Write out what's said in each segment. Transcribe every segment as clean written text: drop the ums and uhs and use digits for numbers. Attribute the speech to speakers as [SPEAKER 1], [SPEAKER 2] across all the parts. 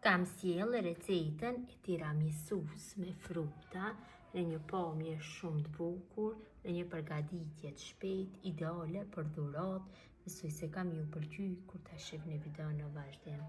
[SPEAKER 1] Kam sjellë recetën e tiramisus me fruta në një pamje shumë të bukur, në një përgatitje të shpejtë, ideale për dhuratë. Besoj se kam ju pëlqy kur ta shihni videon në vazhdim.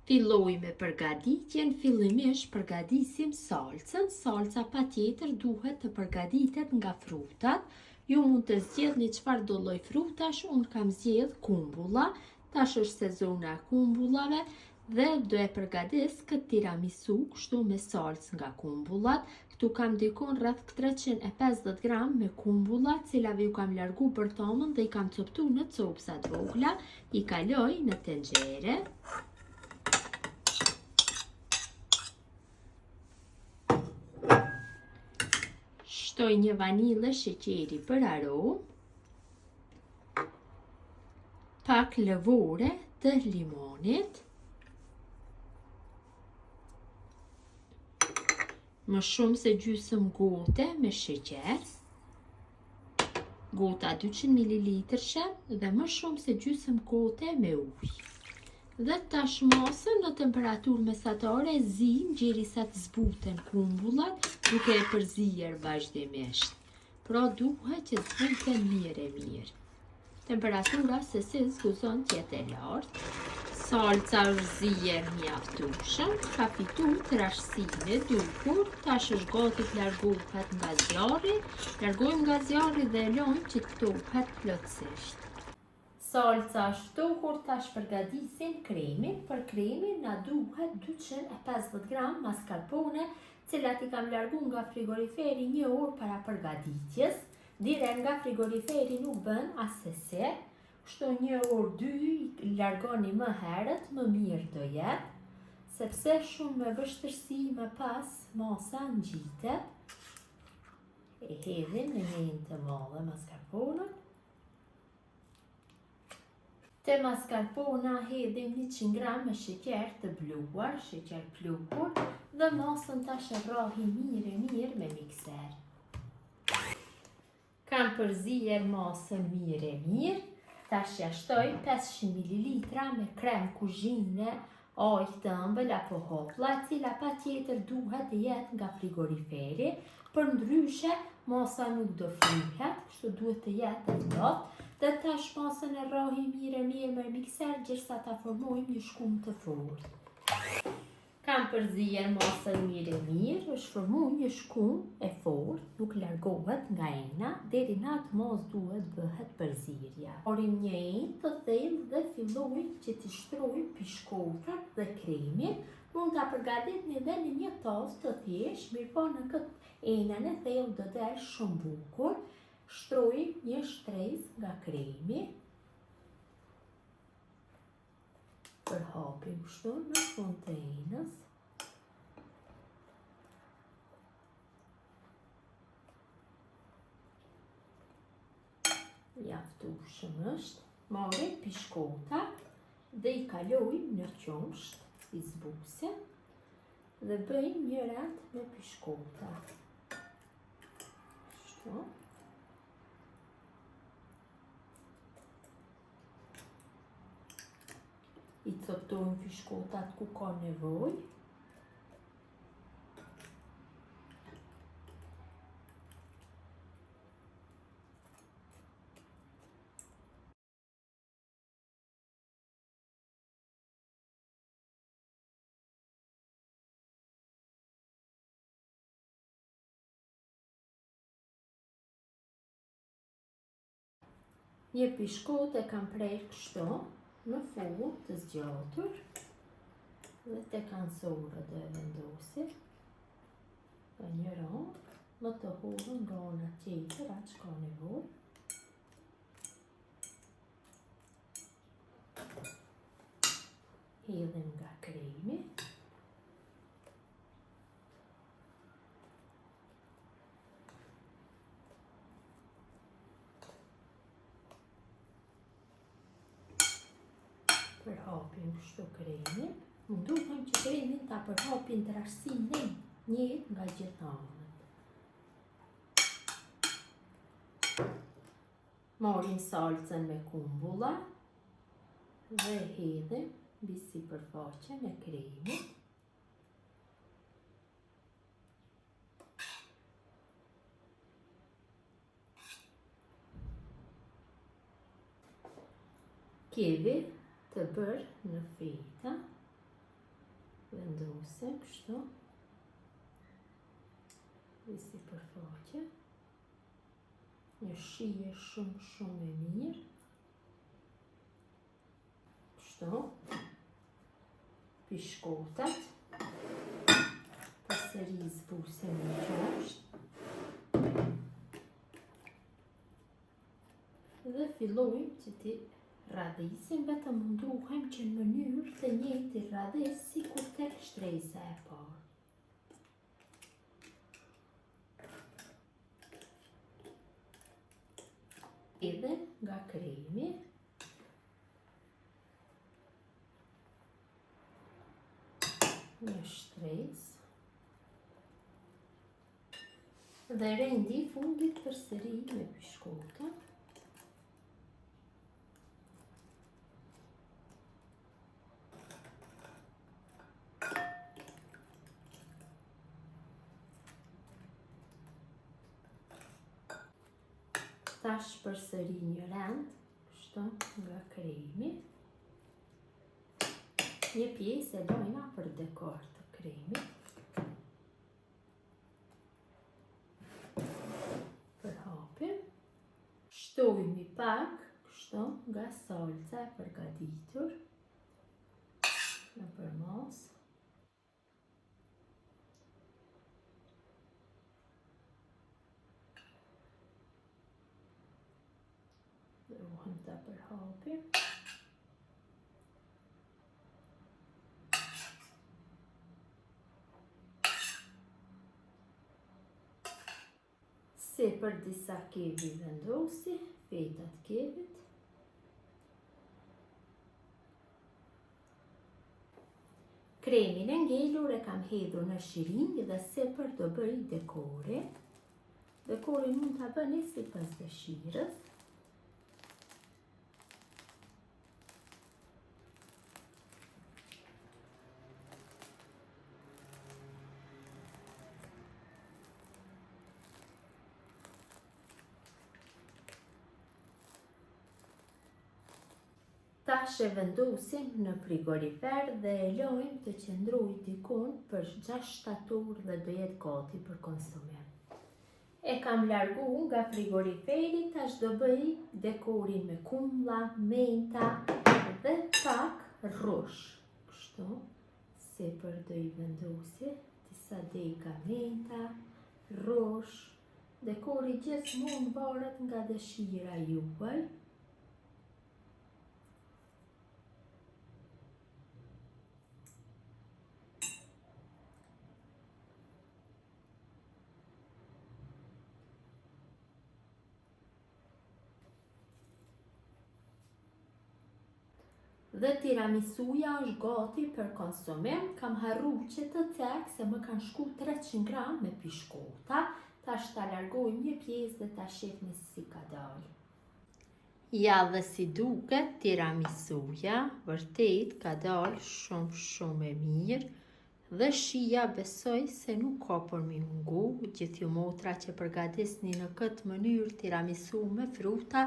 [SPEAKER 1] Filloj me përgatitjen. Fillimisht përgatisim salcën. Salca patjetër duhet të përgatitet nga frutat. Ju mund të zgjedhni çfarë do lloj frutash. Unë kam zgjedh kumbulla. Tash është sezona e kumbullave dhe do e përgatis këtë tiramisu kështu me salcë nga kumbullat. Këtu kam dikon rreth 350 gram me kumbulla, cilave ju kam largu bërthamën dhe i kam coptu në copsa të vogla. I kaloj në tenxhere. Shtoj një vanilë sheqeri për aromë, pak lëvore të limonit, më shumë se gjysmë gote me sheqer, gota 200 ml dhe më shumë se gjysmë gote me ujë. Dhe tash masën në temperaturë mesatare zim derisa të zbuten kumbullat, duke e përzier vazhdimisht. Pra duhet që të zbuten mirë. Temperatura sesiz guzon të jetë e lartë. Salca është zier mjaftueshëm, ka fitu trashësime dukur. Tash është gati të largohet nga zjarri. Largojmë nga zjarri dhe e lëm që të tohet plotësisht. Salca është tohur, tash përgatisim kremin. Për kremin na duhet 250 gram mascarpone, cilat i kam largu nga frigoriferi 1 orë para përgatitjes. Dire nga frigoriferi nuk bën asese, kështu 1 orë 2 i largoni më herët, më mirë do jetë, sepse shumë me vështirësi më pas masa ngjitet. E hedhim në një të madhe mascarponën. Te mascarpona hedhim 100 gram me sheqer të bluar, sheqer pluhur, dhe masën tash e rrahim mirë me mikser. Kam përzier masën mirë. Tash ja shtoj 500 ml me krem kuzhine, ojë të ëmbël apo hoplla, e cila patjetër duhet të jetë nga frigoriferi, për ndryshe masa nuk do fryhet, kështu duhet të jetë e ndotë. Dhe tash masën e rrahim mirë me mikser, gjithsa ta formojmë një shkum të fortë. Kam përzier masën mirë, është formu një shkum e fortë, nuk largohet nga ena, deri në atë mos duhet bëhet përzierja. Orim një enë të thellë dhe filloj që t'i shtroj pishkotat dhe kremin. Mund ta përgatitni edhe në një tavë të thjeshtë, mirëpo në këtë enën e thellë do del shumë bukur. Shtroj një shtrezë nga kremi. Përhapim kështu në fund të enës. Mjaftueshëm është. Marrim pishkotat dhe i kalojmë në qumsht i zbuse dhe bëjmë një rat me pishkota. Kështu. I coptojmë pishkotat ku ka nevojë. Një pishkot e kam prerë kështu në furrë të zgjatur dhe te kansorë do e vendosi në një rond, më të hodhur nga ana tjetër atë që ka nevojë. Hedhim nga kremi. Përhapim kështu kremin. Më duhet që kremin ta përhapin trashësinë njëjtë nga gjithë anët. Marrim salcën me kumbulla dhe hedhim mbi sipërfaqen e kremit. Kjevi të bërë në feta, vendosim kështu mbi sipërfaqe. Një shije shumë e mirë. Kështu. Pishkotat. Përsëri zbusim në qashtë. Dhe fillojmë që ti radhisim, vetëm munduhem që në mënyrë të njëjtë radhis si kur tek shtresa e parë. Edhe nga kremi një shtresë dhe rendi fundit përsëri me pishkota. Tash përsëri një rend, kështu nga kremi. Një pjesë e dojna për dekor të kremit. Përhapim. Shtojmë pak, kështu nga salca e përgatitur në përmas. Ruhem të përhapim. Se për disa kevi vendosi, fetat kevit. Kremin e ngelur e kam hedhur në shirinjë dhe se për të bëj dekore. Dekorin mund të bëni sipas dëshirës. Tash e vendosim në frigorifer dhe e lojmë të qëndrojë dikon për 6 shtator dhe do jetë gati për konsumim. E kam largu nga frigoriferi, tash do bëj dekorin me kumlla, menta dhe pak rrush. Kështu, sipër do i vendosi disa deka menta, rrush. Dekori gjithmonë varet nga dëshira juaj. Dhe tiramisuja është gati për konsumim. Kam harru që të cek se më kanë shku 300 gram me pishkota. Tash ta largoj një pjesë dhe ta shihni si ka dalë. Ja dhe si duket tiramisuja, vërtet ka dalë shumë e mirë. Dhe shija besoj se nuk ka për mi mungu. Gjithë ju motra që përgatisni në këtë mënyrë tiramisu me fruta,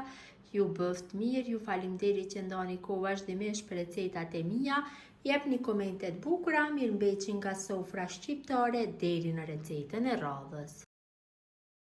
[SPEAKER 1] ju bëft mirë, ju faleminderit që ndani kohë vazhdimisht për recetat e mia. Jepni komentet bukura, mirëmbëjtje nga sofra shqiptare deri në recetën e radhës.